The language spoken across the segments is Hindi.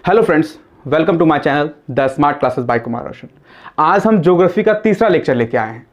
Hello friends, welcome to my channel the smart classes by Kumar Roshan. आज हम ज्योग्राफी का तीसरा लेक्चर लेके आए हैं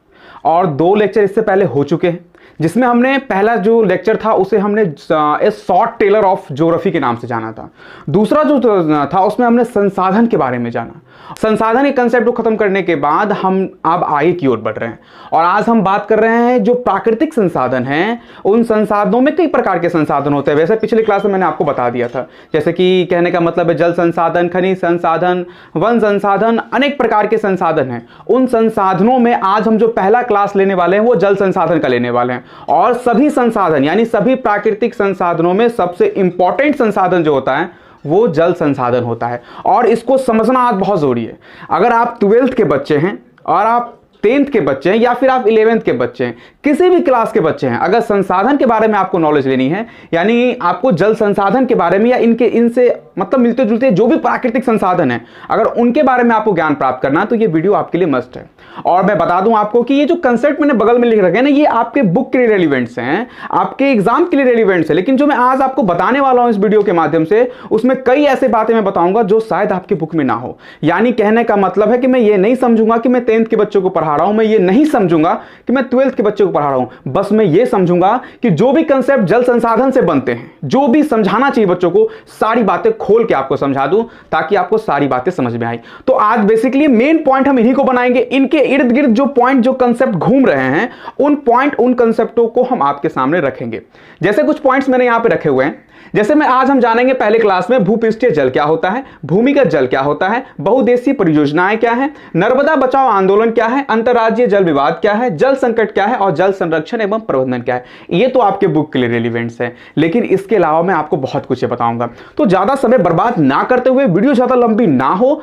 और दो लेक्चर इससे पहले हो चुके हैं, जिसमें हमने पहला जो लेक्चर था उसे हमने a short trailer of geography के नाम से जाना था। दूसरा जो था उसमें हमने संसाधन के बारे में जाना। संसाधन के कंसेप्ट को खत्म करने के बाद हम अब आगे की ओर बढ़ रहे हैं और आज हम बात कर रहे हैं जो प्राकृतिक संसाधन हैं। उन संसाधनों में कई प्रकार के संसाधन होते हैं। वैसे पिछले क्लास में मैंने आपको बता दिया था, जैसे कि कहने का मतलब है जल संसाधन, खनिज संसाधन, वन संसाधन, अनेक प्रकार के संसाधन हैं। उन संसाधनों में आज हम जो पहला क्लास लेने वाले हैं वो जल संसाधन का लेने वाले हैं। और सभी संसाधन यानी सभी प्राकृतिक संसाधनों में सबसे इंपॉर्टेंट संसाधन जो होता है वो जल संसाधन होता है और इसको समझना आज बहुत जरूरी है। अगर आप 12th के बच्चे हैं और आप 10th के बच्चे हैं या फिर आप 11th के बच्चे हैं, किसी भी क्लास के बच्चे हैं, अगर संसाधन के बारे में आपको नॉलेज लेनी है, यानी आपको जल संसाधन के बारे में या इनसे मतलब मिलते जुलते जो भी प्राकृतिक संसाधन है, अगर उनके बारे में आपको ज्ञान प्राप्त करना है तो ये वीडियो आपके लिए मस्ट है। और मैं बता दूं आपको कि ये जो कंसेप्ट मैंने बगल में लिख रखे हैं ना, ये आपके बुक के लिए रेलिवेंट्स हैं, आपके एग्जाम के लिए रेलिवेंट्स है। लेकिन जो मैं आज आपको बताने वाला हूं इस वीडियो के माध्यम से, उसमें कई ऐसे बातें मैं बताऊंगा जो शायद आपके बुक में ना हो। यानी कहने का मतलब है कि मैं ये नहीं समझूंगा कि मैं 10th के बच्चों को पढ़ा रहा हूं, मैं ये नहीं समझूंगा कि मैं 12th के बच्चों को पढ़ा रहा हूं। बस मैं ये समझूंगा कि जो भी कंसेप्ट जल संसाधन से बनते हैं, जो भी समझाना चाहिए बच्चों को, सारी बातें खोल के आपको समझा दूं ताकि आपको सारी बातें समझ में आई। तो आज बेसिकली मेन पॉइंट हम इन्हीं को बनाएंगे। इनके इर्द गिर्द जो पॉइंट, जो कंसेप्ट घूम रहे हैं, उन पॉइंट, उन कंसेप्टों को हम आपके सामने रखेंगे। जैसे कुछ पॉइंट्स मैंने यहां पे रखे हुए हैं। जैसे मैं आज हम जानेंगे पहले क्लास में भूपृष्ठीय जल क्या होता है, भूमिगत जल क्या होता है, बहुउद्देशीय परियोजनाएं क्या है, नर्मदा बचाओ आंदोलन क्या है, अंतर्राज्यीय जल विवाद क्या है, जल संकट क्या है और जल संरक्षण एवं प्रबंधन क्या है। ये तो आपके बुक के लिए रेलिवेंट्स है, लेकिन इसके अलावा मैं आपको बहुत कुछ बताऊंगा। तो ज्यादा समय बर्बाद ना करते हुए, वीडियो ज्यादा लंबी ना हो,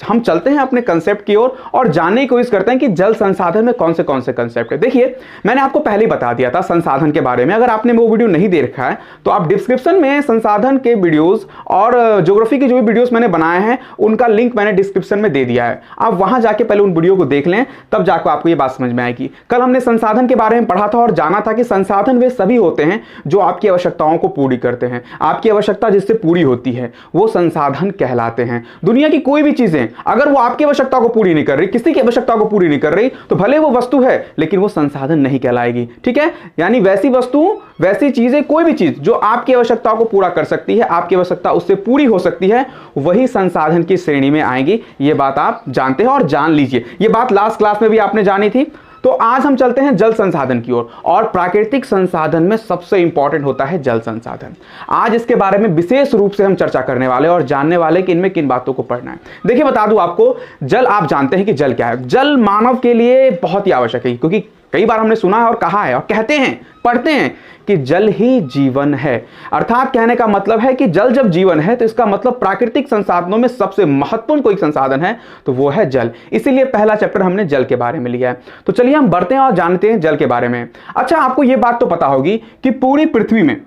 हम चलते हैं अपने कंसेप्ट की ओर और जानने की कोशिश करते हैं कि जल संसाधन में कौन से कंसेप्ट है। देखिए, मैंने आपको पहले ही बता दिया था संसाधन के बारे में। अगर आपने वो वीडियो नहीं देखा है तो आप डिस्क्रिप्शन में संसाधन के वीडियोस और ज्योग्राफी के जो भी वीडियोस मैंने बनाए हैं उनका लिंक मैंने डिस्क्रिप्शन में दे दिया है। आप वहां जाके पहले उन वीडियो को देख लें, तब जाकर आपको ये बात समझ में आएगी। कल हमने संसाधन के बारे में पढ़ा था और जाना था कि संसाधन वे सभी होते हैं जो आपकी आवश्यकताओं को पूरी करते हैं। आपकी आवश्यकता जिससे पूरी होती है वो संसाधन कहलाते हैं। दुनिया की कोई भी चीजें अगर वो आपकी आवश्यकता को पूरी नहीं कर रही, किसी की आवश्यकता को पूरी नहीं कर रही, तो भले वो वस्तु है लेकिन वो संसाधन नहीं कहलाएगी। ठीक है, यानी वैसी वस्तु, वैसी चीजें, कोई भी चीज जो आपकी आवश्यकता को पूरा कर सकती है, आपकी आवश्यकता उससे पूरी हो सकती है, वही संसाधन की श्रेणी में आएगी। ये बात आप जानते हैं और जान लीजिए। ये बात लास्ट क्लास में भी आपने जानी थी। तो आज हम चलते हैं जल संसाधन की ओर और प्राकृतिक संसाधन में सबसे इंपॉर्टेंट होता है जल संसाधन। आज इसके बारे में विशेष रूप से हम चर्चा करने वाले और जानने वाले कि इनमें किन बातों को पढ़ना है। देखिए, बता दूं आपको, जल, आप जानते हैं कि जल क्या है। जल मानव के लिए बहुत ही आवश्यक है, क्योंकि कई बार हमने सुना है और कहा है और कहते हैं, पढ़ते हैं कि जल ही जीवन है। अर्थात कहने का मतलब है कि जल जब जीवन है तो इसका मतलब प्राकृतिक संसाधनों में सबसे महत्वपूर्ण कोई संसाधन है तो वो है जल। इसीलिए पहला चैप्टर हमने जल के बारे में लिया है। तो चलिए हम बढ़ते हैं और जानते हैं जल के बारे में। अच्छा, आपको यह बात तो पता होगी कि पूरी पृथ्वी में,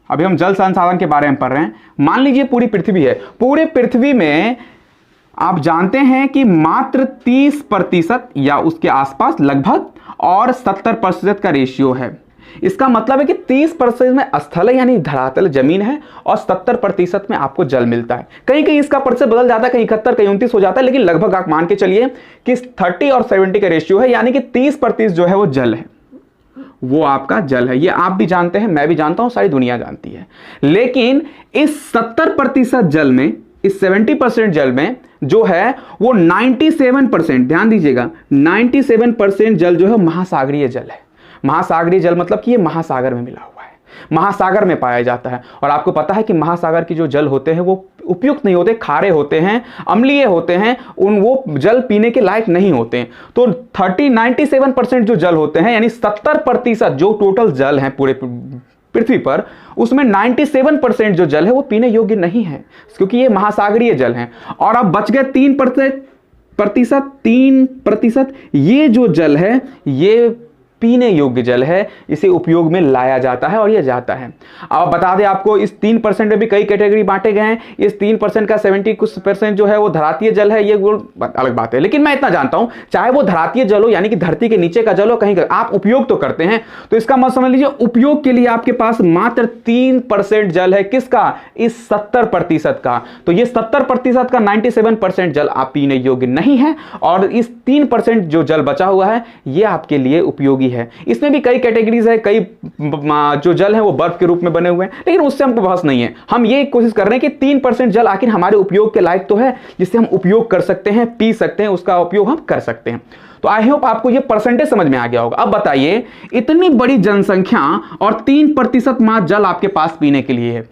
अभी हम जल संसाधन के बारे में पढ़ रहे हैं, मान लीजिए पूरी पृथ्वी है, पूरी पृथ्वी में आप जानते हैं कि मात्र 30% या उसके आसपास लगभग और 70% का रेशियो है। इसका मतलब है कि 30% में स्थल है यानी धरातल जमीन है और 70% में आपको जल मिलता है। कहीं कहीं इसका प्रतिशत बदल जाता है, कहीं 71, कहीं 29 हो जाता है, लेकिन लगभग आप मान के चलिए कि 30 और 70 का रेशियो है, यानी कि 30% जो है वो जल है, वो आपका जल है। ये आप भी जानते हैं, मैं भी जानता हूं, सारी दुनिया जानती है। लेकिन इस 70% जल में, इस 70% जल में जो है वो 97%, ध्यान दीजिएगा, 97% जल जो है महासागरीय जल है। महासागरीय जल मतलब कि ये महासागर में मिला हुआ है, महासागर में पाया जाता है। और आपको पता है कि महासागर की जो जल होते हैं वो उपयुक्त नहीं होते, खारे होते हैं, अम्लीय होते हैं, वो जल पीने के लायक नहीं होते हैं। तो 97% जो जल होते हैं, यानी 70% जो टोटल जल है पूरे पृथ्वी पर, उसमें 97% जो जल है वो पीने योग्य नहीं है, क्योंकि ये महासागरीय जल है। और अब बच गए 3%, ये जो जल है ये पीने योग्य जल है, इसे उपयोग में लाया जाता है और यह जाता है। अब बता दें आपको, इस 3% में भी कई कैटेगरी बांटे गए हैं। इस 3% का 70 कुछ % जो है वो धरातीय जल है, ये अलग बात है। लेकिन मैं इतना जानता हूं, चाहे वो धरातीय जल हो यानी कि धरती के नीचे का जल हो, कहीं आप उपयोग तो करते हैं, तो इसका मतलब समझ लीजिए उपयोग के लिए आपके पास मात्र 3% जल है। किसका? इस 70% का। तो ये 70% का 97% जल आप पीने योग्य नहीं है, और इस 3% जो जल बचा हुआ है ये आपके लिए उपयोगी है। इसमें भी कई कैटेगरीज है, कई जो जल है वो बर्फ के रूप में बने हुए हैं, लेकिन उससे हमको बहस नहीं है। हम ये कोशिश कर रहे हैं कि 3% जल आखिर हमारे उपयोग के लायक तो है, जिससे हम उपयोग कर सकते हैं, पी सकते हैं, उसका उपयोग हम कर सकते हैं। तो आई होप आपको ये परसेंटेज समझ में आ गया होगा। अब बताइए, इतनी बड़ी जनसंख्या और 3% मात्र जल आपके पास पीने के लिए है।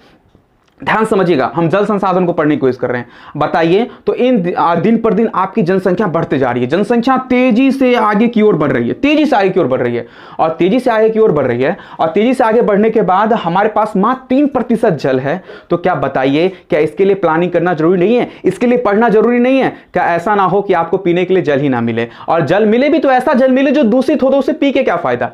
ध्यान समझिएगा, हम जल संसाधन को पढ़ने की कोशिश कर रहे हैं। बताइए, तो इन दिन पर दिन आपकी जनसंख्या बढ़ते जा रही है, जनसंख्या तेजी से आगे की ओर बढ़ रही है, तेजी से आगे की ओर बढ़ रही है, और तेजी से आगे की ओर बढ़ रही है, और तेजी से आगे बढ़ने के बाद हमारे पास मात्र 3% जल है। तो क्या बताइए, क्या इसके लिए प्लानिंग करना जरूरी नहीं है? इसके लिए पढ़ना जरूरी नहीं है? क्या ऐसा ना हो कि आपको पीने के लिए जल ही ना मिले, और जल मिले भी तो ऐसा जल मिले जो दूषित हो, तो उसे पी के क्या फायदा?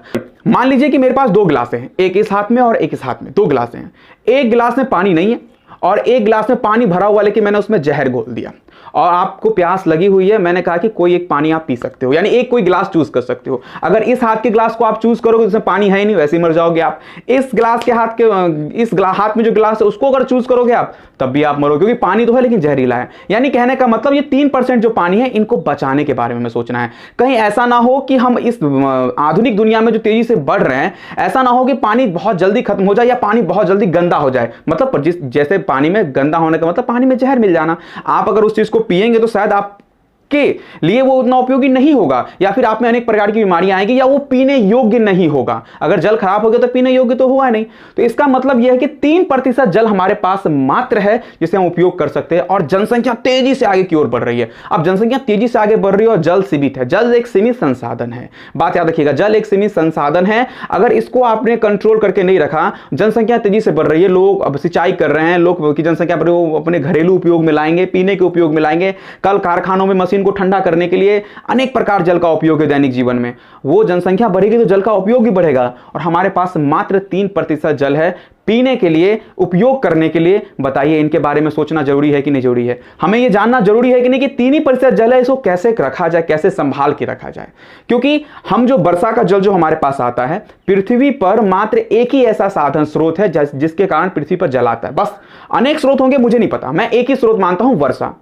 मान लीजिए कि मेरे पास 2 गिलास हैं, एक इस हाथ में और एक इस हाथ में, 2 गिलास हैं। एक गिलास में पानी नहीं है और एक गिलास में पानी भरा हुआ, लेकिन मैंने उसमें जहर घोल दिया, और आपको प्यास लगी हुई है। मैंने कहा कि कोई एक पानी आप पी सकते हो, यानी एक कोई गिलास चूज कर सकते हो। अगर इस हाथ के गिलास को आप चूज करोगे जिसमें पानी है ही नहीं, वैसे ही मर जाओगे आप। इस गिलास के हाथ में जो गिलास है उसको अगर चूज करोगे आप, तब भी आप मरोगे, क्योंकि पानी तो है लेकिन जहरीला है। यानी कहने का मतलब ये 3% जो पानी है, इनको बचाने के बारे में हमें सोचना है। कहीं ऐसा ना हो कि हम इस आधुनिक दुनिया में जो तेजी से बढ़ रहे हैं, ऐसा ना हो कि पानी बहुत जल्दी खत्म हो जाए या पानी बहुत जल्दी गंदा हो जाए। मतलब जैसे पानी में गंदा होने का मतलब पानी में जहर मिल जाना। आप अगर उस चीज को पिएंगे तो शायद आप के लिए वो उतना उपयोगी नहीं होगा, या फिर आप में अनेक प्रकार की बीमारियां आएंगी, या वो पीने योग्य नहीं होगा। अगर जल खराब हो गया तो पीने योग्य तो हुआ नहीं। तो इसका मतलब यह है कि 3% जल हमारे पास मात्र है जिसे हम उपयोग कर सकते हैं, और जनसंख्या तेजी से आगे की ओर बढ़ रही है। अब जनसंख्या तेजी से आगे बढ़ रही है और जल सीमित है। जल एक सीमित संसाधन है, बात याद रखिएगा, जल एक सीमित संसाधन है। अगर इसको आपने कंट्रोल करके नहीं रखा, जनसंख्या तेजी से बढ़ रही है, लोग अब सिंचाई कर रहे हैं, लोग की जनसंख्या पर वो अपने घरेलू उपयोग में लाएंगे, पीने के उपयोग में लाएंगे, कल कारखानों में मशीन को ठंडा करने के लिए अनेक प्रकार जल का उपयोग है दैनिक जीवन में। वो जनसंख्या बढ़ेगी तो जल का उपयोग भी बढ़ेगा, और हमारे पास मात्र 3% जल है पीने के लिए, उपयोग करने के लिए। बताइए, इनके बारे में सोचना जरूरी है कि नहीं जरूरी है? हमें यह जानना जरूरी है कि नहीं कि 3% जल है, इसको कैसे रखा जाए, कैसे संभाल के रखा जाए। क्योंकि हम जो वर्षा का जल जो हमारे पास आता है, पृथ्वी पर मात्र एक ही ऐसा साधन स्रोत है जिसके कारण पृथ्वी पर जल आता है। बस अनेक स्रोत होंगे, मुझे नहीं पता, मैं एक ही स्रोत मानता हूं, वर्षा।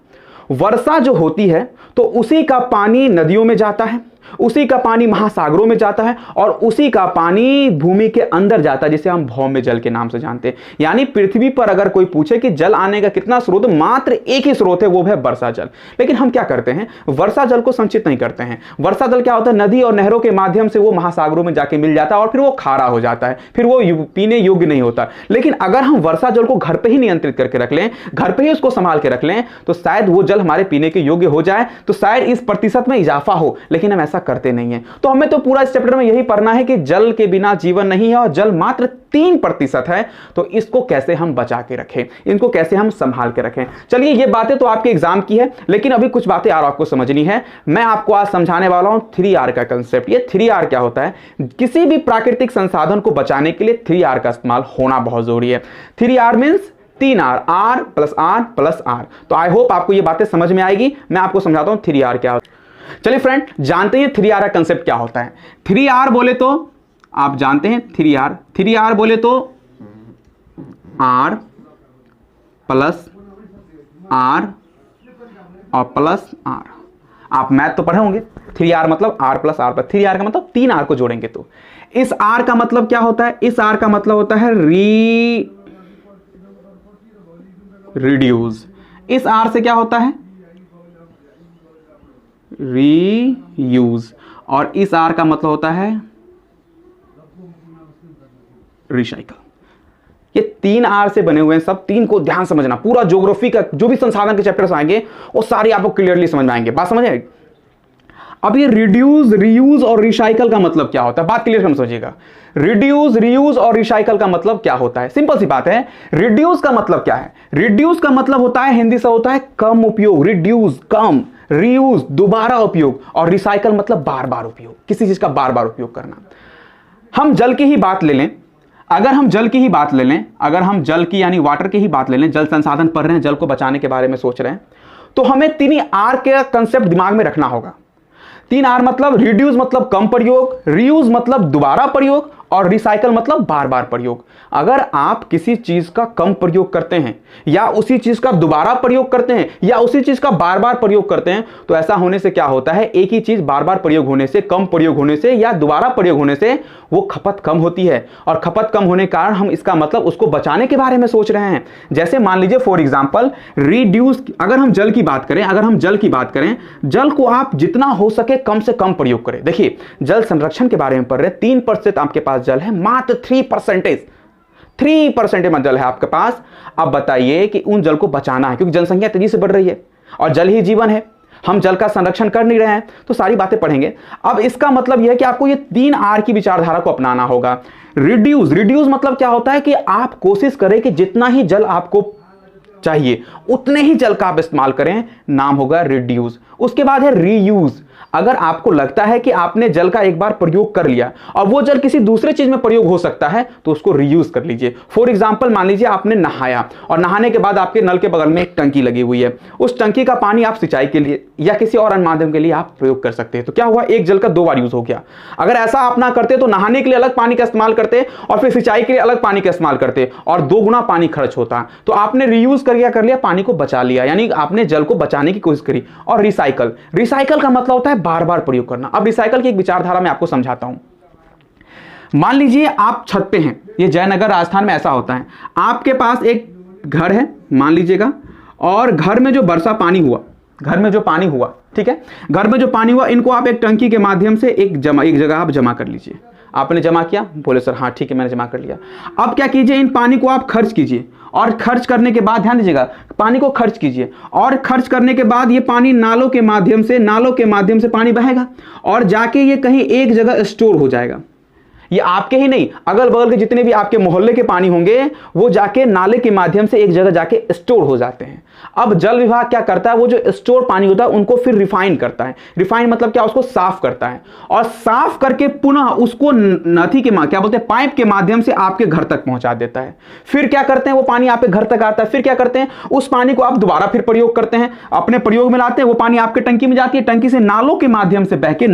वर्षा जो होती है तो उसी का पानी नदियों में जाता है, उसी का पानी महासागरों में जाता है, और उसी का पानी भूमि के अंदर जाता है, जिसे हम भौम्य जल के नाम से जानते हैं। यानी पृथ्वी पर अगर कोई पूछे कि जल आने का कितना स्रोत, मात्र एक ही स्रोत है, वो है वर्षा जल। लेकिन हम क्या करते हैं, वर्षा जल को संचित नहीं करते हैं। वर्षा जल क्या होता है, नदी और नहरों के माध्यम से वो महासागरों में जाके मिल जाता है, और फिर वो खारा हो जाता है, फिर वो पीने योग्य नहीं होता। लेकिन अगर हम वर्षा जल को घर पर ही नियंत्रित करके रख लें, घर पर ही उसको संभाल के रख लें, तो शायद वो जल हमारे पीने के योग्य हो जाए, तो शायद इस प्रतिशत में इजाफा हो। लेकिन हम ऐसा करते नहीं है। तो हमें तो पूरा इस चैप्टर में यही पढ़ना है कि जल के बिना जीवन नहीं है, और जल मात्र 3% है। तो इसको कैसे हम बचा के रखें, इनको कैसे हम संभाल के रखें। चलिए, ये बातें तो आपके एग्जाम की है, लेकिन अभी कुछ बातें और आपको समझनी है। मैं आपको आज समझाने वाला हूं 3R का कंसेप्ट। ये 3R क्या होता है? किसी भी प्राकृतिक संसाधन को बचाने के लिए 3R का इस्तेमाल होना बहुत जरूरी है। 3R means 3R, R plus R plus R। तो आई होप आपको ये बातें समझ में आएगी। मैं आपको समझाता हूं 3R क्या होता है। चलिए फ्रेंड, जानते हैं 3R का कंसेप्ट क्या होता है। 3R बोले तो आप जानते हैं 3R बोले तो R प्लस R और प्लस R। आप मैथ तो पढ़े होंगे। 3R मतलब R plus R plus 3R का मतलब 3R को जोड़ेंगे तो इस R का मतलब क्या होता है? इस R का मतलब होता है रिड्यूस। इस R से क्या होता है? रीयूज। और इस R का मतलब होता है रिसाइकल। ये 3R से बने हुए हैं सब। 3 को ध्यान समझना। पूरा ज्योग्राफी का जो भी संसाधन के चैप्टर्स आएंगे वो सारे आपको क्लियरली समझ में आएंगे। बात समझ आएगी? अब ये रिड्यूस, रीयूज और रिसाइकल का मतलब क्या होता है? बात क्लियर हम समझिएगा। रिड्यूस, रीयूज और रिसाइकल का मतलब क्या होता है? सिंपल सी बात है। रिड्यूस का मतलब क्या है? रिड्यूस का मतलब होता है, हिंदी से होता है कम उपयोग। रिड्यूस, कम। रीयूज दोबारा उपयोग, और रिसाइकल मतलब बार बार उपयोग, किसी चीज का बार बार उपयोग करना। हम जल की ही बात ले लें, अगर हम जल की ही बात ले लें, अगर हम जल की यानी वाटर की ही बात ले लें, जल संसाधन पढ़ रहे हैं, जल को बचाने के बारे में सोच रहे हैं, तो हमें 3 आर के कंसेप्ट दिमाग में रखना होगा। 3 आर मतलब रिड्यूस मतलब कम प्रयोग, रीयूज मतलब दोबारा प्रयोग, और रिसाइकल मतलब बार बार प्रयोग। अगर आप किसी चीज का कम प्रयोग करते हैं या उसी चीज का दोबारा प्रयोग करते हैं या उसी चीज का बार बार प्रयोग करते हैं, तो ऐसा होने से क्या होता है, एक ही चीज बार बार प्रयोग होने से, कम प्रयोग होने से या दोबारा प्रयोग होने से वो खपत कम होती है, और खपत कम होने के कारण हम इसका मतलब उसको बचाने के बारे में सोच रहे हैं। जैसे मान लीजिए फॉर एग्जांपल रिड्यूस, अगर हम जल की बात करें, जल को आप जितना हो सके कम से कम प्रयोग करें। देखिए जल संरक्षण के बारे में पढ़ रहे हैं, 3% आपके पास जल है, मात्र 3% जल है आपके पास। अब बताइए कि उन जल को बचाना है, क्योंकि जनसंख्या तेजी से बढ़ रही है और जल ही जीवन है, हम जल का संरक्षण कर नहीं रहे हैं, तो सारी बातें पढ़ेंगे। अब इसका मतलब यह है कि आपको ये 3 आर की विचारधारा को अपनाना होगा। रिड्यूस मतलब क्या होता है कि आप कोशिश करें कि जितना ही जल आपको चाहिए उतने ही जल का आप इस्तेमाल करें, नाम होगा रिड्यूस। उसके बाद है रीयूज। अगर आपको लगता है कि आपने जल का एक बार प्रयोग कर लिया और वो जल किसी दूसरे चीज में प्रयोग हो सकता है, तो उसको रीयूज कर लीजिए। फॉर एग्जांपल मान लीजिए आपने नहाया और नहाने के बाद आपके नल के बगल में एक टंकी लगी हुई है, उस टंकी का पानी आप सिंचाई के लिए या किसी और अन्य माध्यम के लिए आप प्रयोग कर सकते हैं। तो क्या हुआ, एक जल का 2 बार यूज हो गया। अगर ऐसा आप ना करते तो नहाने के लिए अलग पानी का इस्तेमाल करते और फिर सिंचाई के लिए अलग पानी का इस्तेमाल करते और 2 गुना पानी खर्च होता। तो आपने रीयूज कर लिया, पानी को बचा लिया, यानी आपने जल को बचाने की कोशिश करी। और रिसाइकल का मतलब होता है बार बार प्रयोग करना। अब रिसाइकल की एक विचारधारा मैं आपको समझाता हूं। मान लीजिए आप छत पे हैं, ये जयनगर राजस्थान में ऐसा होता है, आपके पास एक घर है मान लीजिएगा, और घर में जो वर्षा पानी हुआ, घर में जो पानी हुआ, ठीक है, घर में जो पानी हुआ, इनको आप एक टंकी के माध्यम से एक जगह आप जमा कर लीजिए। आपने जमा किया, बोले सर हाँ ठीक है मैंने जमा कर लिया। अब क्या कीजिए, इन पानी को आप खर्च कीजिए, और खर्च करने के बाद ध्यान दीजिएगा, पानी को खर्च कीजिए, और खर्च करने के बाद ये पानी नालों के माध्यम से पानी बहेगा और जाके ये कहीं एक जगह स्टोर हो जाएगा। ये आपके ही नहीं, अगल बगल के जितने भी आपके मोहल्ले के पानी होंगे वो जाके नाले के माध्यम से एक जगह जाके स्टोर हो जाते हैं। अब जल विभाग क्या करता है, वो जो स्टोर पानी होता है उनको फिर रिफाइन करता है। रिफाइन मतलब क्या, उसको साफ करता है, और साफ करके पुनः उसको नथी के क्या बोलते हैं, पाइप के माध्यम से आपके घर तक पहुंचा देता है। फिर क्या करते हैं, वो पानी आपके घर तक आता है, फिर क्या करते हैं, उस पानी को आप दोबारा फिर प्रयोग करते हैं, अपने प्रयोग में लाते हैं, वो पानी आपके टंकी में जाती है, टंकी से नालों के माध्यम से बह के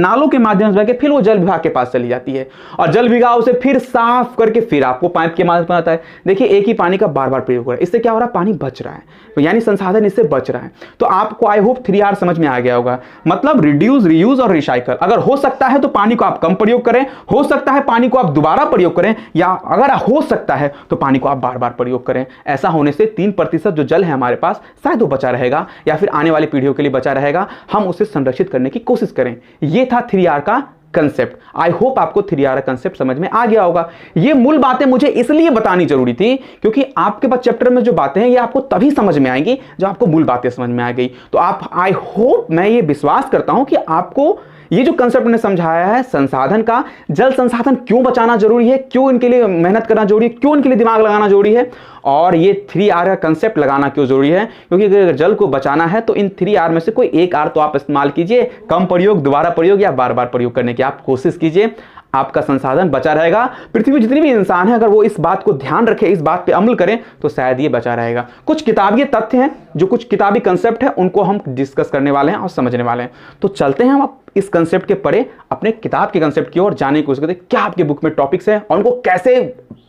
फिर वो जल विभाग के पास चली जाती है, और जल विभाग उसे फिर साफ करके फिर आपको पाइप के माध्यम से आता है। देखिए एक ही पानी का बार बार प्रयोग हो रहा है, इससे क्या हो रहा है, पानी बच रहा है, यानी संसाधन इससे बच रहा है। तो आपको आई होप 3 आर समझ में आ गया होगा, मतलब रिड्यूस, रीयूज और रिसाइकल। अगर हो सकता है तो पानी को आप कम प्रयोग करें, हो सकता है पानी को आप दोबारा प्रयोग करें, या अगर हो सकता है तो पानी को आप बार बार प्रयोग करें। ऐसा होने से 3% जो जल है हमारे पास शायद वो बचा रहेगा, या फिर आने वाली पीढ़ियों के लिए बचा रहेगा, हम उसे संरक्षित करने की कोशिश करें। यह था 3 आर का कंसेप्ट। आई होप आपको 3 आर कंसेप्ट समझ में आ गया होगा। ये मूल बातें मुझे इसलिए बतानी जरूरी थी क्योंकि आपके पास चैप्टर में जो बातें हैं ये आपको तभी समझ में आएंगी जब आपको मूल बातें समझ में आ गई। तो आप, आई होप, मैं ये विश्वास करता हूं कि आपको ये जो कंसेप्ट ने समझाया है संसाधन का, जल संसाधन क्यों बचाना जरूरी है, क्यों इनके लिए मेहनत करना जरूरी है, क्यों इनके लिए दिमाग लगाना जरूरी है, और ये 3 आर का कंसेप्ट लगाना क्यों जरूरी है, क्योंकि अगर जल को बचाना है तो इन 3 आर में से कोई एक आर तो आप इस्तेमाल कीजिए, कम प्रयोग, दोबारा प्रयोग या बार बार प्रयोग करने की आप कोशिश कीजिए, आपका संसाधन बचा रहेगा। पृथ्वी में जितने भी इंसान हैं अगर वो इस बात को ध्यान रखें, इस बात पे अमल करें, तो शायद ये बचा रहेगा। कुछ किताबी तथ्य हैं, जो कुछ किताबी कंसेप्ट है उनको हम डिस्कस करने वाले हैं और समझने वाले हैं। तो चलते हैं हम इस कंसेप्ट के परे अपने किताब के कंसेप्ट की ओर जाने की कोशिश करते हैं, क्या आपके बुक में टॉपिक्स हैं और उनको कैसे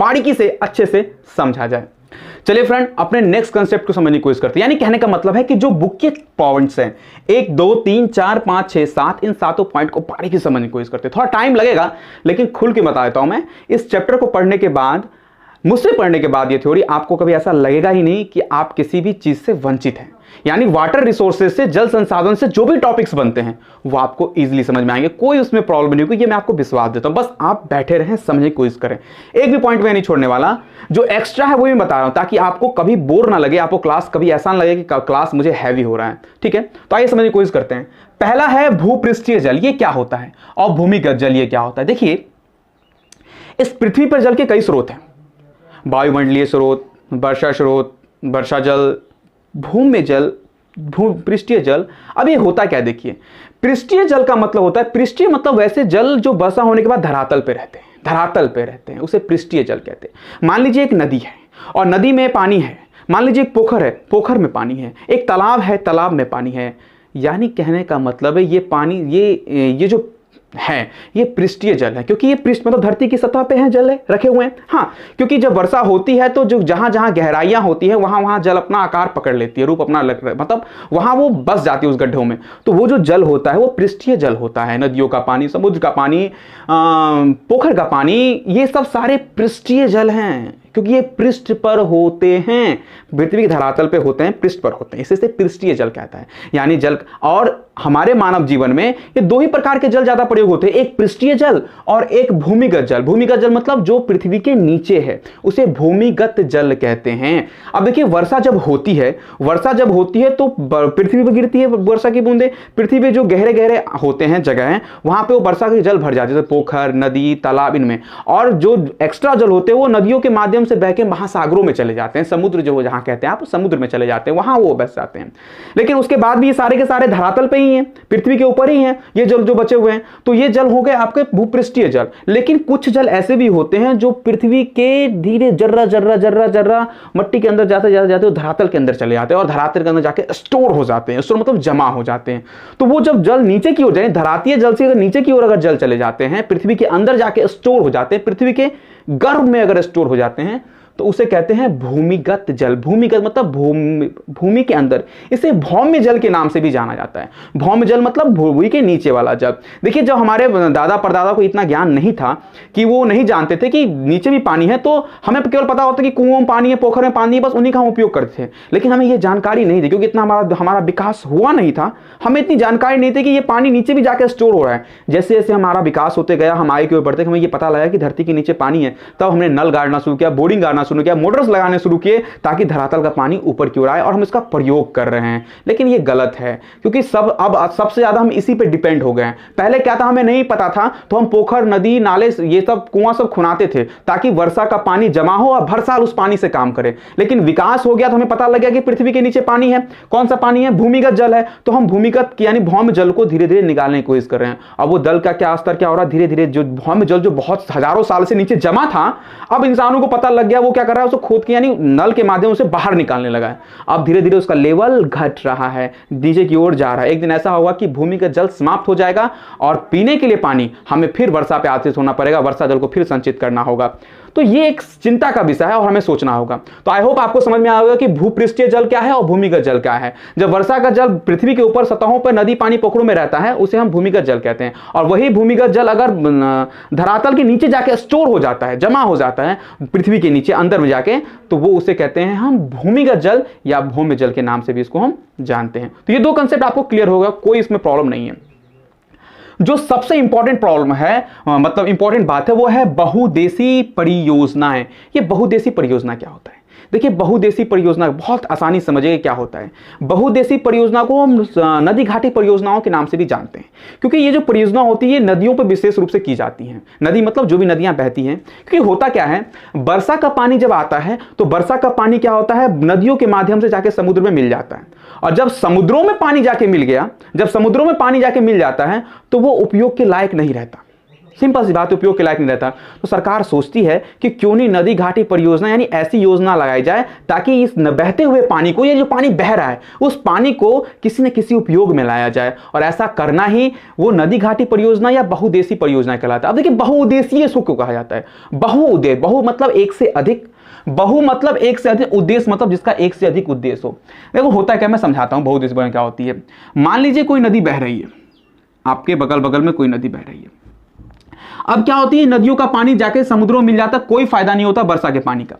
बारीकी से अच्छे से समझा जाए। चलिए फ्रेंड, अपने नेक्स्ट कंसेप्ट को समझने की कोशिश करते हैं। यानी कहने का मतलब है कि जो बुक के पॉइंट्स हैं 1 2 3 4 5 6 7, इन 7 पॉइंट को बारीकी से समझने की कोशिश करते हैं। थोड़ा टाइम लगेगा लेकिन खुल के बता देता हूं मैं, इस चैप्टर को पढ़ने के बाद, मुझसे पढ़ने के बाद, ये थ्योरी आपको कभी ऐसा लगेगा ही नहीं कि आप किसी भी चीज से वंचित हैं। यानी वाटर रिसोर्सेज से, जल संसाधन से जो भी टॉपिक्स बनते हैं वो आपको इजीली समझ में आएंगे, कोई उसमें प्रॉब्लम नहीं होगी, ये मैं आपको विश्वास देता हूं। बस आप बैठे रहें, समझने की कोशिश करें, एक भी पॉइंट में नहीं छोड़ने वाला। जो एक्स्ट्रा है वो भी बता रहा हूं ताकि आपको कभी बोर ना लगे, आपको क्लास कभी ऐसा ना लगे कि क्लास मुझे हैवी हो रहा है। ठीक है, तो आइए समझने की कोशिश करते हैं। पहला है भूपृष्ठीय जल, ये क्या होता है, और भूमिगत जल ये क्या होता है। देखिए, इस पृथ्वी पर जल के कई स्रोत हैं, वायुमंडलीय स्रोत, वर्षा स्रोत, वर्षा जल, भूमि जल, पृष्ठीय जल। अब ये होता क्या देखिए, पृष्ठीय जल का मतलब होता है, पृष्ठीय मतलब वैसे जल जो वर्षा होने के बाद धरातल पे रहते हैं, धरातल पे रहते हैं, उसे पृष्ठीय जल कहते हैं। मान लीजिए एक नदी है और नदी में पानी है, मान लीजिए एक पोखर है, पोखर में पानी है, एक तालाब है, तालाब में पानी है, यानी कहने का मतलब है ये पानी, ये जो है ये पृष्ठीय जल है, क्योंकि ये पृष्ठ मतलब धरती की सतह पे है, जल है, रखे हुए हैं। हाँ, क्योंकि जब वर्षा होती है तो जो जहां जहां गहराइयां होती है वहां वहां जल अपना आकार पकड़ लेती है, रूप अपना मतलब वहां वो बस जाती है उस गड्ढों में, तो वो जो जल होता है वो पृष्ठीय जल होता है। नदियों का पानी, समुद्र का पानी, पोखर का पानी, ये सब सारे पृष्ठीय जल हैं, क्योंकि ये पृष्ठ पर होते हैं, पृथ्वी के धरातल पे होते हैं, पृष्ठ पर होते हैं, इसे पृष्ठीय जल कहता है। यानी जल, और हमारे मानव जीवन में ये दो ही प्रकार के जल ज्यादा प्रयोग होते हैं, एक पृष्ठीय जल और एक भूमिगत जल। भूमिगत जल मतलब जो पृथ्वी के नीचे है, उसे भूमिगत जल कहते हैं। अब देखिए वर्षा जब होती है, वर्षा जब होती है तो पृथ्वी पर गिरती है वर्षा की बूंदें, पृथ्वी पे जो गहरे गहरे होते हैं जगह, वहां पे वो वर्षा के जल भर जाते हैं, पोखर, नदी, तालाब, इनमें। और जो एक्स्ट्रा जल होते हैं वो नदियों के माध्यम से बह के महासागरों में चले जाते हैं, समुद्र जो जहां कहते हैं आप, समुद्र में चले जाते हैं, वहां वो बस जाते हैं। लेकिन उसके बाद भी ये सारे के सारे धरातल पे ही हैं, पृथ्वी के ऊपर ही हैं ये जल जो बचे हुए हैं, तो ये जल हो गए आपके भूपृष्ठीय जल। लेकिन कुछ जल ऐसे भी होते हैं जो पृथ्वी के धीरे जर्रा जर्रा जर्रा जर्रा मट्टी के अंदर जाते जाते जाते धरातल के अंदर चले जाते हैं और धरातल के अंदर जाके स्टोर हो जाते हैं, स्टोर मतलब जमा हो जाते हैं। तो वो जब जल नीचे की ओर जाए, धरातीय जल से अगर नीचे की ओर अगर जल चले जाते हैं, पृथ्वी के अंदर जाके स्टोर हो जाते हैं, पृथ्वी के गर्भ में अगर स्टोर हो जाते हैं, तो उसे कहते हैं भूमिगत जल। भूमिगत मतलब भूमि के अंदर, इसे भौम्य जल के नाम से भी जाना जाता है। भौम्य जल मतलब भूमि के नीचे वाला जल। देखिए जब हमारे दादा परदादा को इतना ज्ञान नहीं था कि वो नहीं जानते थे कि नीचे भी पानी है, तो हमें केवल पता होता कि कुओं में पानी है, पोखर में पानी है, बस उन्हीं का हम उपयोग करते थे। लेकिन हमें ये जानकारी नहीं थी, क्योंकि इतना हमारा विकास हुआ नहीं था, हमें इतनी जानकारी नहीं थी कि ये पानी नीचे भी जाकर स्टोर हो रहा है। जैसे जैसे हमारा विकास होते गया, हम आगे की ओर बढ़ते, हमें ये पता लगा कि धरती के नीचे पानी है, तब हमने नल गाड़ना शुरू किया, बोरिंग गाड़ना शुरू किया, मोटर्स लगाने शुरू किए, ताकि धरातल का पानी ऊपर की ओर आए, और हम इसका प्रयोग कर रहे हैं। लेकिन ये गलत है, क्योंकि अब सबसे ज्यादा हम इसी पे डिपेंड हो गए हैं। पहले क्या था, हमें नहीं पता था, तो हम पोखर, नदी, नाले, ये सब कुआं सब खुनाते थे ताकि वर्षा का पानी जमा हो और भर साल उस पानी से काम करे। लेकिन विकास हो गया तो हमें पता लग गया कि पृथ्वी के नीचे पानी है। कौन सा पानी है? भूमिगत जल है। तो हम भूमिगत यानी भौम्य जल को धीरे धीरे निकालने की कोशिश कर रहे हैं। अब वो जल का क्या स्तर क्या हो रहा है, धीरे धीरे जो भौम्य जल जो बहुत हजारों साल से नीचे जमा था, अब इंसानों को पता लग गया, वो क्या कर रहा है, उसको खोद के यानी नल के माध्यम से बाहर निकालने लगा है। अब धीरे धीरे उसका लेवल घट रहा है, नीचे की ओर जा रहा है। एक दिन ऐसा होगा कि भूमिगत जल समाप्त हो जाएगा और पीने के लिए पानी हमें फिर वर्षा पे आश्रित होना पड़ेगा, वर्षा जल को फिर संचित करना होगा। तो ये एक चिंता का विषय है और हमें सोचना होगा। तो आई होप आपको समझ में आएगा कि भूपृष्ठीय जल क्या है और भूमिगत जल क्या है। जब वर्षा का जल पृथ्वी के ऊपर सतहों पर, नदी, पानी, पोखरों में रहता है, उसे हम भूमिगत जल कहते हैं। और वही भूमिगत जल अगर धरातल के नीचे जाके स्टोर हो जाता है, जमा हो जाता है पृथ्वी के नीचे अंदर में जाके, तो वो उसे कहते हैं हम भूमिगत जल या भौम्य जल के नाम से भी इसको हम जानते हैं। तो ये दो कंसेप्ट आपको क्लियर होगा, कोई इसमें प्रॉब्लम नहीं है। जो सबसे इंपॉर्टेंट प्रॉब्लम है, मतलब इंपॉर्टेंट बात है, वो है बहुउद्देशीय परियोजनाएं। ये बहुउद्देशीय परियोजना क्या होता है? देखिए बहुउद्देशीय परियोजना बहुत आसानी समझिए क्या होता है। बहुउद्देशीय परियोजना को हम नदी घाटी परियोजनाओं के नाम से भी जानते हैं, क्योंकि ये जो परियोजना होती है नदियों पर विशेष रूप से की जाती हैं। नदी मतलब जो भी नदियां बहती हैं, क्योंकि होता क्या है, वर्षा का पानी जब आता है तो वर्षा का पानी क्या होता है, नदियों के माध्यम से जाके समुद्र में मिल जाता है। और जब समुद्रों में पानी जाके मिल गया, जब समुद्रों में पानी जाके मिल जाता है तो वो उपयोग के लायक नहीं रहता। सिंपल सी बात, उपयोग के लायक नहीं रहता। तो सरकार सोचती है कि क्यों नहीं नदी घाटी परियोजना यानी ऐसी योजना लगाई जाए ताकि इस बहते हुए पानी को, ये जो पानी बह रहा है, उस पानी को किसी न किसी उपयोग में लाया जाए। और ऐसा करना ही वो नदी घाटी परियोजना या बहुउद्देशीय परियोजना कहलाता है। अब देखिए बहुउद्देशीय इसको क्यों कहा जाता है? बहुउद्देश्य, बहु मतलब एक से अधिक, बहु मतलब एक से अधिक, उद्देश्य मतलब जिसका एक से अधिक उद्देश्य हो। देखो होता है क्या, मैं समझाता हूं बहुउद्देशीय परियोजना क्या होती है। मान लीजिए कोई नदी बह रही है, आपके बगल बगल में कोई नदी बह रही है। अब क्या होती है, नदियों का पानी जाके समुद्रों में मिल जाता, कोई फायदा नहीं होता वर्षा के पानी का।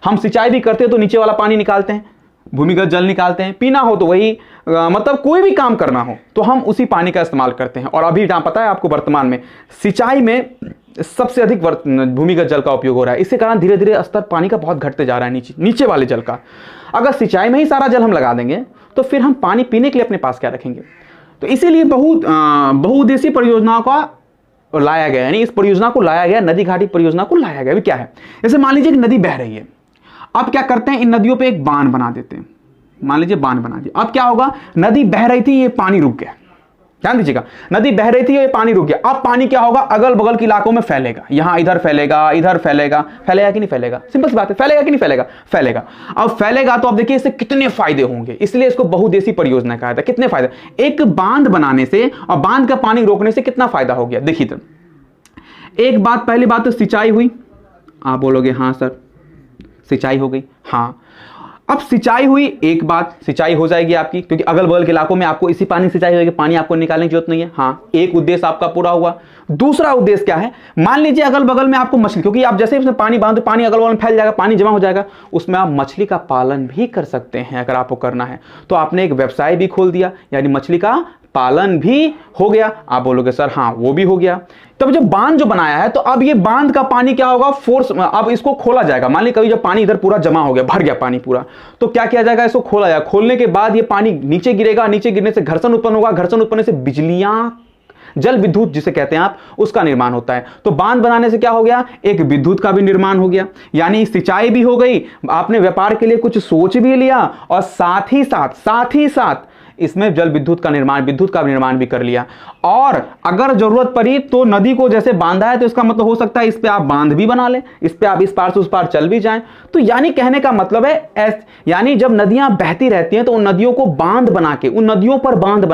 हम सिंचाई भी करते हैं तो नीचे वाला पानी निकालते हैं, भूमिगत जल निकालते हैं, पीना हो तो वही, मतलब कोई भी काम करना हो तो हम उसी पानी का इस्तेमाल करते हैं। और अभी पता है आपको, वर्तमान में सिंचाई में सबसे अधिक भूमिगत जल का उपयोग हो रहा है। इसके कारण धीरे धीरे स्तर पानी का बहुत घटते जा रहा है, नीचे वाले जल का। अगर सिंचाई में ही सारा जल हम लगा देंगे तो फिर हम पानी पीने के लिए अपने पास क्या रखेंगे? तो इसीलिए बहुउद्देशीय परियोजनाओं का लाया गया, यानी इस परियोजना को लाया गया, नदी घाटी परियोजना को लाया गया। क्या है, जैसे मान लीजिए कि नदी बह रही है, अब क्या करते हैं, इन नदियों पे एक बांध बना देते हैं। मान लीजिए बांध बना दिया, अब क्या होगा, नदी बह रही थी, ये पानी रुक गया, ध्यान दीजिएगा, नदी बह रही थी, ये पानी रुक गया, अब पानी क्या होगा, अगल बगल के इलाकों में फैलेगा, यहां इधर फैलेगा, इधर फैलेगा, फैलेगा कि नहीं फैलेगा, सिंपल सी बात है, फैलेगा कि नहीं फैलेगा, फैलेगा। अब फैलेगा तो अब देखिए इससे कितने फायदे होंगे, इसलिए इसको बहुउद्देशीय परियोजना कहा था। कितने फायदे, एक बांध बनाने से और बांध का पानी रोकने से कितना फायदा हो गया, देखिए तो एक बात, पहली बात तो सिंचाई हुई, आप बोलोगे हाँ सर सिंचाई हो गई, हाँ अब सिंचाई हुई, एक बात सिंचाई हो जाएगी आपकी, क्योंकि अगल बगल के इलाकों में आपको इसी पानी सिंचाई होगी, पानी आपको निकालने की जरूरत नहीं है, हाँ एक उद्देश्य आपका पूरा हुआ। दूसरा उद्देश्य क्या है, मान लीजिए अगल बगल में आपको मछली, क्योंकि आप जैसे उसमें पानी बांधो पानी अगल बगल में फैल जाएगा, पानी जमा हो जाएगा, उसमें आप मछली का पालन भी कर सकते हैं अगर आपको करना है तो। आपने एक व्यवसाय भी खोल दिया, यानी मछली का पालन भी हो गया। आप बोलोगे सर हाँ वो भी हो गया। तब जब बांध जो बनाया है तो अब ये बांध का पानी क्या होगा, फोर्स, अब इसको खोला जाएगा। मान लीजिए कभी जब पानी इधर पूरा जमा हो गया, भर गया पानी पूरा, तो क्या किया जाएगा, इसको खोला जाएगा। खोलने के बाद ये पानी नीचे गिरेगा, नीचे गिरने से घर्षण उत्पन्न होगा, घर्षण उत्पन्न से बिजलियां, जल विद्युत जिसे कहते हैं आप, उसका निर्माण होता है। तो बांध बनाने से क्या हो गया, एक विद्युत का भी निर्माण हो गया, यानी सिंचाई भी हो गई, आपने व्यापार के लिए कुछ सोच भी लिया और साथ ही साथ इसमें जल विद्युत का निर्माण भी कर लिया। और अगर जरूरत पड़ी तो नदी को जैसे बांधा है तो इसका मतलब हो सकता है इस पे आप बांध भी बना लें, इस पे आप इस पार से उस पार चल भी जाएं। तो यानी कहने का मतलब है यानी जब नदियां बहती रहती हैं तो उन नदियों को बांध बना के, उन नदियों पर बांध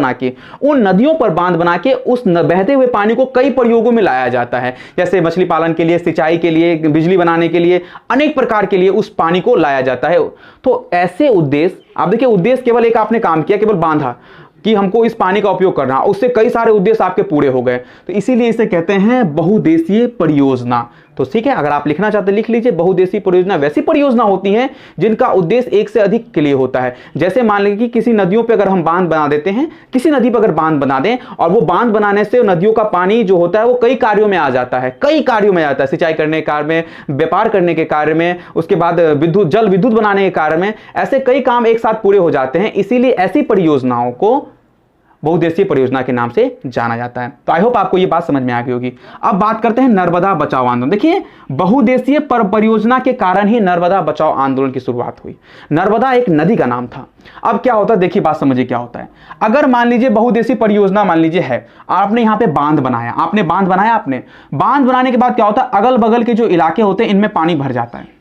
बना के उस बहते हुए पानी को कई प्रयोगों में लाया जाता है, जैसे मछली पालन के लिए, सिंचाई के लिए, बिजली बनाने के लिए, अनेक प्रकार के लिए उस पानी को लाया जाता है। तो ऐसे उद्देश्य, आप देखिए उद्देश्य केवल एक आपने काम किया, केवल बांधा कि हमको इस पानी का उपयोग करना, उससे कई सारे उद्देश्य आपके पूरे हो गए। तो इसीलिए इसे कहते हैं बहुउद्देशीय परियोजना। तो ठीक है, अगर आप लिखना चाहते हैं लिख लीजिए। बहुउद्देशीय परियोजना वैसी परियोजना होती हैं जिनका उद्देश्य एक से अधिक के लिए होता है। जैसे मान लीजिए कि किसी नदियों पे अगर हम बांध बना देते हैं, किसी नदी पर अगर बांध बना दें और वो बांध बनाने से नदियों का पानी जो होता है वो कई कार्यों में आ जाता है, सिंचाई करने के कार्य में, व्यापार करने के कार्य में, उसके बाद जल विद्युत बनाने के कार्य में, ऐसे कई काम एक साथ पूरे हो जाते हैं। इसीलिए ऐसी परियोजनाओं को बहुउद्देशीय परियोजना के नाम से जाना जाता है। तो आई होप आपको ये बात समझ में आ गई होगी। अब बात करते हैं नर्मदा बचाओ आंदोलन। देखिए बहुउद्देशीय परियोजना के कारण ही नर्मदा बचाओ आंदोलन की शुरुआत हुई। नर्मदा एक नदी का नाम था। अब क्या होता है, देखिए बात समझिए क्या होता है। अगर मान लीजिए बहुउद्देशीय परियोजना मान लीजिए है, आपने यहाँ पे बांध बनाया, आपने बांध बनाने के बाद क्या होता है, अगल बगल के जो इलाके होते हैं इनमें पानी भर जाता है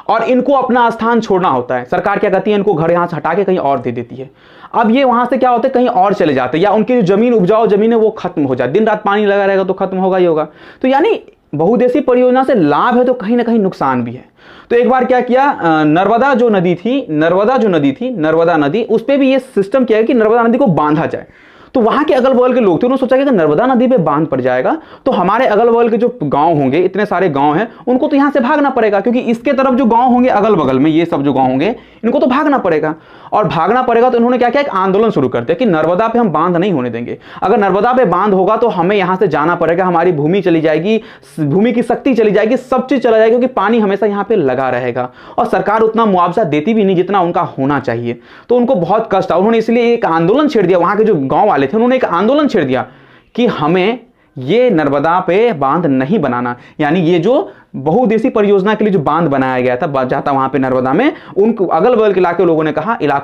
और इनको अपना स्थान छोड़ना होता है। सरकार क्या कहती है, इनको घर यहां से हटा के कहीं और दे देती है। अब ये वहां से क्या होता है, कहीं और चले जाते हैं, या उनकी जो जमीन उपजाऊ जमीन है वो खत्म हो जाए, दिन रात पानी लगा रहेगा तो खत्म होगा ही होगा। तो यानी बहुउद्देशीय परियोजना से लाभ है तो कहीं ना कहीं नुकसान भी है। तो एक बार क्या किया, नर्मदा जो नदी, उस पर भी ये सिस्टम किया है कि नर्मदा नदी को बांधा जाए। तो वहां के अगल बगल के लोग थे, उन्होंने सोचा कि अगर नर्मदा नदी पे बांध पड़ जाएगा तो हमारे अगल बगल के जो गांव होंगे, इतने सारे गांव हैं, उनको तो यहां से भागना पड़ेगा, क्योंकि इसके तरफ जो गांव होंगे अगल बगल में, ये सब जो गांव होंगे इनको तो भागना पड़ेगा। और भागना पड़ेगा तो इन्होंने क्या किया, एक आंदोलन शुरू कर दिया कि नर्मदा पे हम बांध नहीं होने देंगे। अगर नर्मदा पे बांध होगा तो हमें यहां से जाना पड़ेगा, हमारी भूमि चली जाएगी, भूमि की शक्ति चली जाएगी, सब चीज चला जाएगी, क्योंकि पानी हमेशा यहाँ पे लगा रहेगा और सरकार उतना मुआवजा देती भी नहीं जितना उनका होना चाहिए। तो उनको बहुत कष्ट, उन्होंने इसलिए एक आंदोलन छेड़ दिया। वहां के जो गांव वाले थे उन्होंने एक आंदोलन छेड़ दिया कि हमें ये नर्मदा पे बांध नहीं बनाना। यानी ये जो बहुउद्देशीय परियोजना के लिए जो बांध बनाया गया था जाता वहां पे नर्मदा में, उन अगल बगल के इलाकों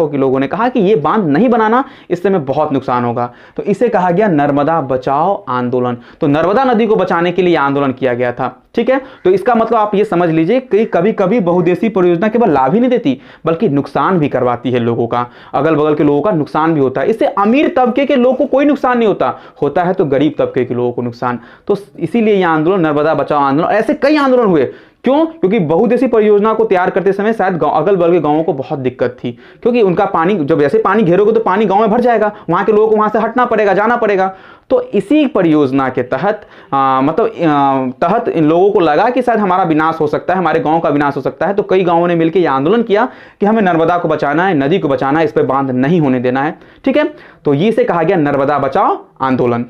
के लोगों ने कहा कि ये बांध नहीं बनाना, इससे में बहुत नुकसान होगा। तो इसे कहा गया नर्मदा बचाओ आंदोलन। तो नर्मदा नदी को बचाने के लिए आंदोलन किया गया था। ठीक है, तो इसका मतलब आप ये समझ लीजिए कि कभी कभी बहुउद्देशीय परियोजना केवल लाभ ही नहीं देती बल्कि नुकसान भी करवाती है लोगों का, अगल बगल के लोगों का नुकसान भी होता है। इससे अमीर तबके के लोगों को कोई नुकसान नहीं होता है तो गरीब तबके के लोगों को नुकसान। तो इसीलिए यह आंदोलन नर्मदा बचाओ आंदोलन, ऐसे कई आंदोलन हुए। क्यों? क्योंकि बहुउद्देशीय परियोजना को तैयार करते समय शायद अगल बगल के गांवों को बहुत दिक्कत थी, क्योंकि उनका पानी, जब ऐसे पानी घेरोगे तो पानी गांव में भर जाएगा, वहां के लोगों को वहां से हटना पड़ेगा, जाना पड़ेगा। तो इसी परियोजना के तहत तहत इन लोगों को लगा कि शायद हमारा विनाश हो सकता है, हमारे गांव का विनाश हो सकता है। तो कई गांवों ने मिलकर यह आंदोलन किया कि हमें नर्मदा को बचाना है, नदी को बचाना है, इस पर बांध नहीं होने देना है। ठीक है, तो ये से कहा गया नर्मदा बचाओ आंदोलन।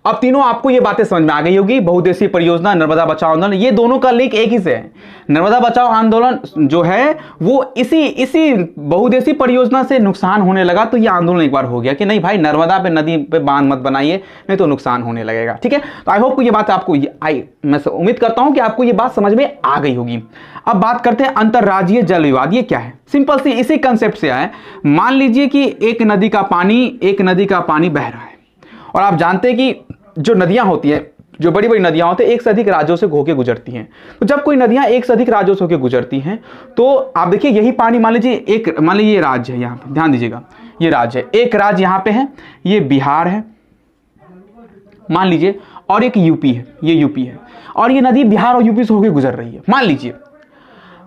अब तीनों आपको ये बातें समझ में आ गई होगी, बहुउद्देशीय परियोजना, नर्मदा बचाओ आंदोलन, ये दोनों का लिंक एक ही से है। नर्मदा बचाओ आंदोलन जो है वो इसी बहुउद्देशीय परियोजना से नुकसान होने लगा, तो ये आंदोलन एक बार हो गया कि नहीं भाई नर्मदा पे, नदी पे बांध मत बनाइए, नहीं तो नुकसान होने लगेगा। ठीक है, तो आई होप ये बात आपको मैं उम्मीद करता हूं कि आपको ये बात समझ में आ गई होगी। अब बात करते हैं अंतर्राज्यीय जल विवाद, ये क्या है? सिंपल सी इसी कंसेप्ट से आया है। मान लीजिए कि एक नदी का पानी बह रहा है, और आप जानते हैं कि जो नदियां होती हैं, जो बड़ी बड़ी नदियां होती हैं, एक से अधिक राज्यों से होकर गुजरती हैं। तो जब कोई नदियां एक से अधिक राज्यों से होकर गुजरती हैं, तो आप देखिए यही पानी मान लीजिए ये राज्य है, यहाँ पे ध्यान दीजिएगा, ये राज्य है, एक राज्य यहाँ पे है, ये बिहार है मान लीजिए, और एक यूपी है, ये यूपी है, और ये नदी बिहार और यूपी से होकर गुजर रही है मान लीजिए।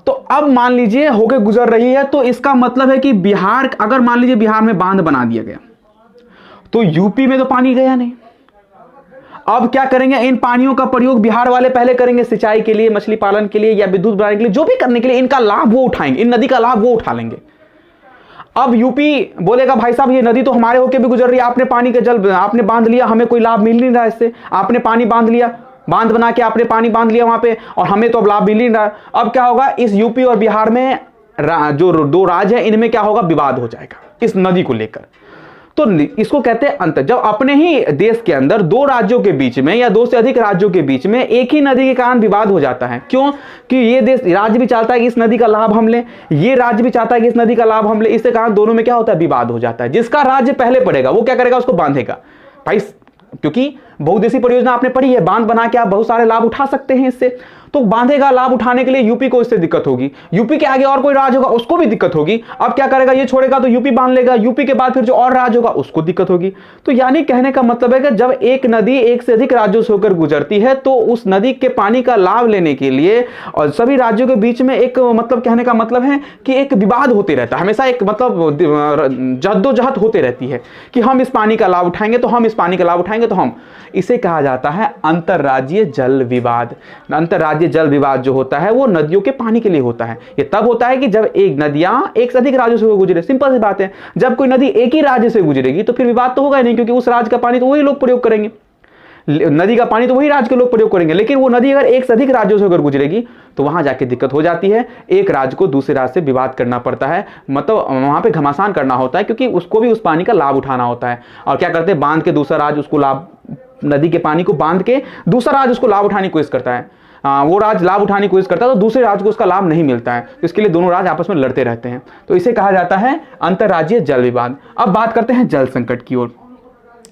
तो अब मान लीजिए होकर गुजर रही है, तो इसका मतलब है कि बिहार, अगर मान लीजिए बिहार में बांध बना दिया गया, तो यूपी में तो पानी गया नहीं। अब क्या करेंगे, इन पानियों का प्रयोग बिहार वाले पहले करेंगे सिंचाई के लिए, मछली पालन के लिए, या विद्युत बनाने के लिए, जो भी करने के लिए इनका लाभ वो उठाएंगे, इन नदी का लाभ वो उठा लेंगे। अब यूपी बोलेगा भाई साहब ये नदी तो हमारे होके भी गुजर रही है, आपने पानी का जल, आपने बांध लिया, हमें कोई लाभ मिल नहीं रहा इससे, आपने पानी बांध लिया, बांध बना के आपने पानी बांध लिया वहां पे, और हमें तो अब लाभ मिल नहीं रहा। अब क्या होगा, इस यूपी और बिहार में जो दो राज्य है, इनमें क्या होगा, विवाद हो जाएगा इस नदी को लेकर। तो इसको कहते हैं अंतर। जब अपने ही देश के अंदर दो राज्यों के बीच में या दो से अधिक राज्यों के बीच में एक ही नदी के कारण विवाद हो जाता है, क्यों कि ये देश, राज्य भी चाहता है कि इस नदी का लाभ हम लें, ये राज्य भी चाहता है कि इस नदी का लाभ हम लें, इसके कारण दोनों में क्या होता है, विवाद हो जाता है। जिसका राज्य पहले पड़ेगा वो क्या करेगा, उसको बांधेगा भाई, क्योंकि बहुउद्देशीय परियोजना आपने पढ़ी है, बांध बना के आप बहुत सारे लाभ उठा सकते हैं इससे, तो बांधेगा, लाभ उठाने के लिए यूपी को इससे दिक्कत होगी, यूपी के आगे और कोई राज्य होगा उसको भी दिक्कत होगी। अब क्या करेगा, ये छोड़ेगा तो यूपी बांध लेगा, यूपी के बाद फिर जो और राज्य होगा उसको दिक्कत होगी। तो यानी कहने का मतलब है कि जब एक नदी एक से अधिक राज्यों से होकर गुजरती है, तो उस नदी के पानी का लाभ लेने के लिए और सभी राज्यों के बीच में एक मतलब कहने का मतलब है कि एक विवाद होते रहता है, हमेशा एक मतलब जद्दोजहद होते रहती है कि हम इस पानी का लाभ उठाएंगे, तो हम इस पानी का लाभ उठाएंगे, तो हम, इसे कहा जाता है अंतर्राज्यीय जल विवाद। अंतर्राज्यीय जल विवाद जो होता है वो नदियों के पानी के लिए होता है। ये तब होता है कि जब एक नदियां एक से अधिक राज्यों से गुजरे। सिंपल सी बात है, जब कोई नदी एक ही राज्य से गुजरेगी तो फिर विवाद तो होगा नहीं, क्योंकि उस राज्य का पानी तो वही लोग प्रयोग करेंगे, नदी का पानी तो वही राज्य के लोग प्रयोग करेंगे। लेकिन वो नदी अगर एक से अधिक राज्यों से होकर गुजरेगी तो वहां जाके दिक्कत हो जाती है, एक राज्य को दूसरे राज्य से विवाद करना पड़ता है, मतलब वहां पे घमासान करना होता है, क्योंकि उसको भी उस पानी का लाभ उठाना होता है। और क्या करते हैं, बांध के दूसरा राज्य उसको लाभ, नदी के पानी को बांध के दूसरा राज्य उसको लाभ उठाने की कोशिश करता है, वो राज्य लाभ उठाने की कोशिश करता है, तो दूसरे राज्य को उसका लाभ नहीं मिलता है, तो इसके लिए दोनों राज्य आपस में लड़ते रहते हैं। तो इसे कहा जाता है अंतर्राज्यीय जल विवाद। अब बात करते हैं जल संकट की ओर।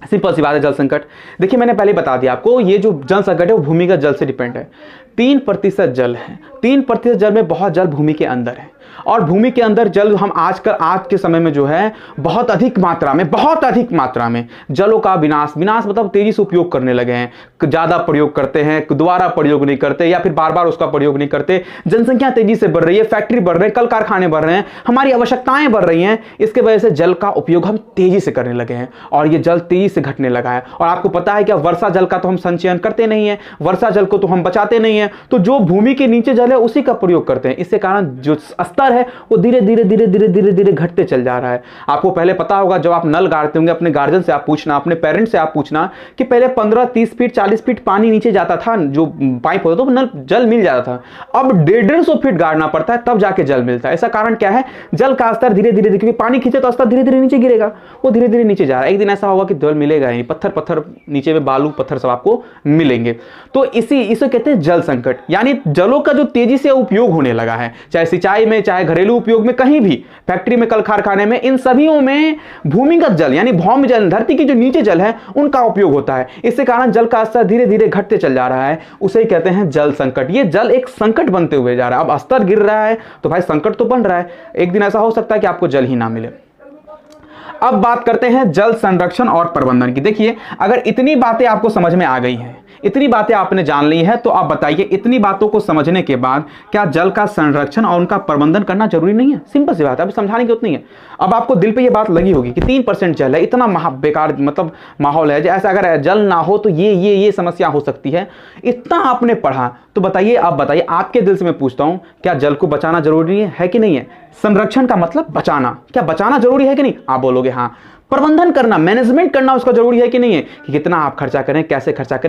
सिंपल सी बात है, जल संकट, देखिए मैंने पहले बता दिया आपको, ये जो जल संकट है वो भूमिगत जल से डिपेंड है। 3% जल है, 3% जल में बहुत जल भूमि के अंदर है, और भूमि के अंदर जल हम आज के समय में जो है बहुत अधिक मात्रा में जलों का विनाश मतलब तेजी से उपयोग करने लगे हैं, ज्यादा प्रयोग करते हैं, दोबारा प्रयोग नहीं करते, या फिर बार बार उसका प्रयोग नहीं करते। जनसंख्या तेजी से बढ़ रही है, फैक्ट्री बढ़ रहे हैं, कल कारखाने बढ़ रहे हैं, हमारी आवश्यकताएं बढ़ रही हैं, इसके वजह से जल का उपयोग हम तेजी से करने लगे हैं, और ये जल तेजी से घटने लगा है। और आपको पता है क्या, वर्षा जल का तो हम संचयन करते नहीं है, वर्षा जल को तो हम बचाते नहीं है, तो जो भूमि के नीचे जल है उसी का प्रयोग करते हैं। इसके कारण जो स्तर है वो धीरे धीरे घटते चल जा रहा है। आपको पहले पता होगा, जब आप नल गाड़ते होंगे, अपने गार्जियन से आप पूछना, अपने पेरेंट्स से आप पूछना कि पहले 15-30 फीट 40 फीट पानी नीचे जाता था, जो पाइप होता तो नल जल मिल जाता था। अब 150 फीट गाड़ना पड़ता है तब जाके जल मिलता है। ऐसा कारण क्या है, जल का स्तर धीरे धीरे, क्योंकि पानी खींचे तो स्तर धीरे धीरे नीचे गिरेगा, वो धीरे धीरे नीचे जा रहा है। एक दिन ऐसा होगा कि जल मिलेगा नहीं, पत्थर नीचे में बालू पत्थर सब आपको मिलेंगे। तो इसे कहते हैं जल संकट, यानी जलों का जो तेजी से उपयोग होने लगा है, चाहे सिंचाई में, चाहे घरेलू उपयोग में, कहीं भी, फैक्ट्री में, कल कारखाने में, इन सभीयों में भूमिगत जल यानी भौम जल, धरती की जो नीचे जल है उनका उपयोग होता है। इसके कारण जल का स्तर धीरे धीरे घटते चल जा रहा है, उसे कहते हैं जल संकट। ये जल एक संकट बनते हुए जा रहा है। अब स्तर गिर रहा है तो भाई संकट तो बन रहा है, एक दिन ऐसा हो सकता है कि आपको जल ही ना मिले। अब बात करते हैं जल संरक्षण और प्रबंधन की। देखिए, अगर इतनी बातें आपको समझ में आ गई हैं, इतनी बातें आपने जान ली है, तो आप बताइए, इतनी बातों को समझने के बाद क्या जल का संरक्षण और उनका प्रबंधन करना जरूरी नहीं है? सिंपल सी बात है, अभी समझाने की उतनी है। अब आपको दिल पे ये बात लगी होगी कि 3% जल है, इतना बेकार मतलब माहौल है, जैसे अगर जल ना हो तो ये समस्या हो सकती है। इतना आपने पढ़ा, तो बताइए, आप बताइए, आपके दिल से मैं पूछता हूं, क्या जल को बचाना जरूरी है कि नहीं है? संरक्षण का मतलब बचाना, क्या बचाना जरूरी है कि नहीं? आप बोलोगे हाँ। प्रबंधन करना, मैनेजमेंट करना उसका जरूरी है कि नहीं है, कि कितना आप खर्चा करें,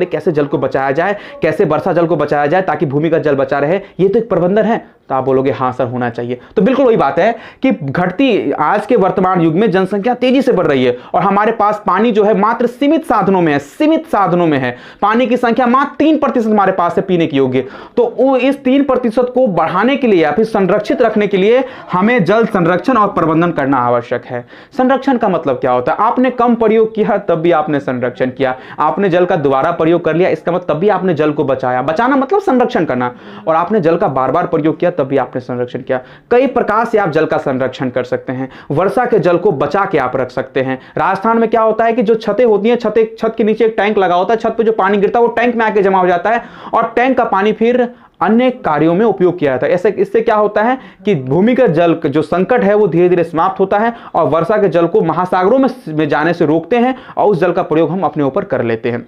कैसे जल को बचाया जाए, कैसे वर्षा जल को बचाया जाए ताकि भूमिगत जल बचा रहे, ये तो एक प्रबंधन है। तो आप बोलोगे हाँ सर होना चाहिए। तो बिल्कुल वही बात है कि घटती आज के वर्तमान युग में जनसंख्या तेजी से बढ़ रही है और हमारे पास पानी जो है मात्र सीमित साधनों में है, सीमित साधनों में है। पानी की संख्या मात्र 3% हमारे पास है पीने के योग्य। तो इस 3% को बढ़ाने के लिए या फिर संरक्षित रखने के लिए हमें जल संरक्षण और प्रबंधन करना आवश्यक है। संरक्षण का मतलब क्या होता है? आपने कम प्रयोग किया तब भी आपने संरक्षण किया, आपने जल का दोबारा प्रयोग कर लिया, इसका मतलब तब भी आपने जल को बचाया। बचाना मतलब संरक्षण करना, और आपने जल का बार बार प्रयोग किया तब भी आपने संरक्षण किया। कई प्रकार से आप जल का संरक्षण कर सकते हैं। वर्षा के जल को बचा के आप रख सकते हैं। राजस्थान में क्या होता है कि जो छतें होती हैं, छत के नीचे एक टैंक लगा होता है, छत पे जो पानी गिरता है वो टैंक में आके जमा हो जाता है और टैंक का पानी फिर अन्य कार्यों में उपयोग किया जाता है। ऐसे इससे क्या होता है कि भूमिगत जल जो संकट है वो धीरे धीरे समाप्त होता है और वर्षा के जल को महासागरों में जाने से रोकते हैं और उस जल का प्रयोग हम अपने ऊपर कर लेते हैं।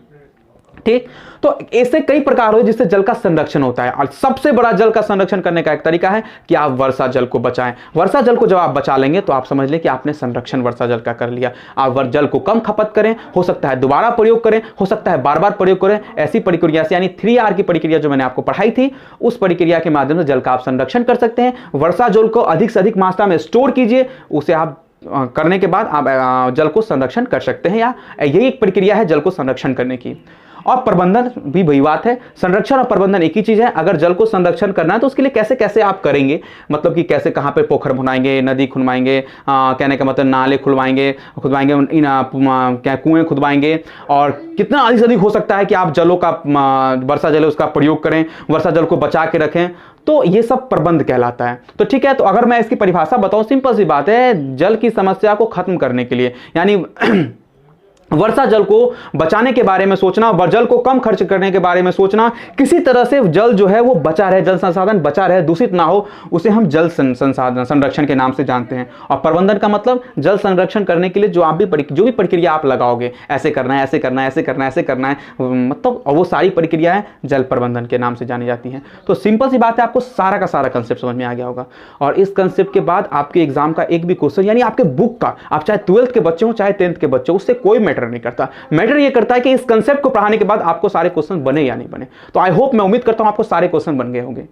ठीक, तो ऐसे कई प्रकार हो जिससे जल का संरक्षण होता है। और सबसे बड़ा जल का संरक्षण करने का एक तरीका है कि आप वर्षा जल को बचाएं। वर्षा जल को जब आप बचा लेंगे तो आप समझ लें कि आपने संरक्षण वर्षा जल का कर लिया। आप जल को कम खपत करें, हो सकता है दोबारा प्रयोग करें, हो सकता है बार बार प्रयोग करें। ऐसी प्रक्रिया से यानी 3R की प्रक्रिया जो मैंने आपको पढ़ाई थी, उस प्रक्रिया के माध्यम से जल का आप संरक्षण कर सकते हैं। वर्षा जल को अधिक से अधिक मात्रा में स्टोर कीजिए, उसे आप करने के बाद आप जल को संरक्षण कर सकते हैं। या यही एक प्रक्रिया है जल को संरक्षण करने की। और प्रबंधन भी वही बात है, संरक्षण और प्रबंधन एक ही चीज है। अगर जल को संरक्षण करना है तो उसके लिए कैसे कैसे आप करेंगे, मतलब कि कैसे कहाँ पे पोखर बनाएंगे, नदी खुदवाएंगे, कहने का मतलब नाले खुदवाएंगे, क्या कुएं खुदवाएंगे, और कितना अधिक से अधिक हो सकता है कि आप जलों का वर्षा जल उसका प्रयोग करें, वर्षा जल को बचा के रखें। तो ये सब प्रबंध कहलाता है। तो ठीक है, तो अगर मैं इसकी परिभाषा बताऊं, सिंपल सी बात है, जल की समस्या को खत्म करने के लिए यानी वर्षा जल को बचाने के बारे में सोचना, जल को कम खर्च करने के बारे में सोचना, किसी तरह से जल जो है वो बचा रहे, जल संसाधन बचा रहे, दूषित ना हो, उसे हम जल संसाधन संरक्षण के नाम से जानते हैं। और प्रबंधन का मतलब जल संरक्षण करने के लिए जो भी प्रक्रिया आप लगाओगे, ऐसे करना है, ऐसे करना है, ऐसे करना है, ऐसे करना है, मतलब वो सारी प्रक्रियाएं जल प्रबंधन के नाम से जानी जाती हैं। तो सिंपल सी बात है, आपको सारा का सारा कंसेप्ट समझ में आ गया होगा। और इस कंसेप्ट के बाद आपके एग्जाम का एक भी क्वेश्चन यानी आपके बुक का, आप चाहे 12th के बच्चे हो चाहे 10th के बच्चे हो, उससे कोई मैटर नहीं करता। मैटर ये करता है कि इस कंसेप्ट को पढ़ाने के बाद आपको सारे क्वेश्चन बने या नहीं बने। तो आई होप, मैं उम्मीद करता हूं आपको सारे क्वेश्चन बन गए होंगे।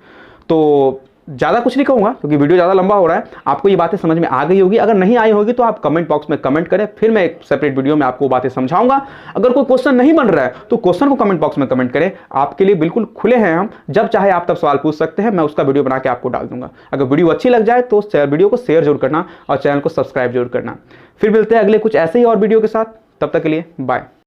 तो ज़्यादा कुछ नहीं कहूँगा क्योंकि वीडियो ज़्यादा लंबा हो रहा है। आपको ये बातें समझ में आ गई होगी। अगर नहीं आई होगी तो आप कमेंट बॉक्स में कमेंट करें, फिर मैं एक सेपरेट वीडियो में आपको बातें समझाऊंगा। अगर कोई क्वेश्चन नहीं बन रहा है तो क्वेश्चन को कमेंट बॉक्स में कमेंट करें, आपके लिए बिल्कुल खुले हैं हम। जब चाहे आप तब सवाल पूछ सकते हैं, मैं उसका वीडियो बना के आपको डाल दूंगा। अगर वीडियो अच्छी लग जाए तो वीडियो को शेयर जरूर करना और चैनल को सब्सक्राइब जरूर करना। फिर मिलते हैं अगले कुछ ऐसे ही और वीडियो के साथ। तब तक के लिए बाय।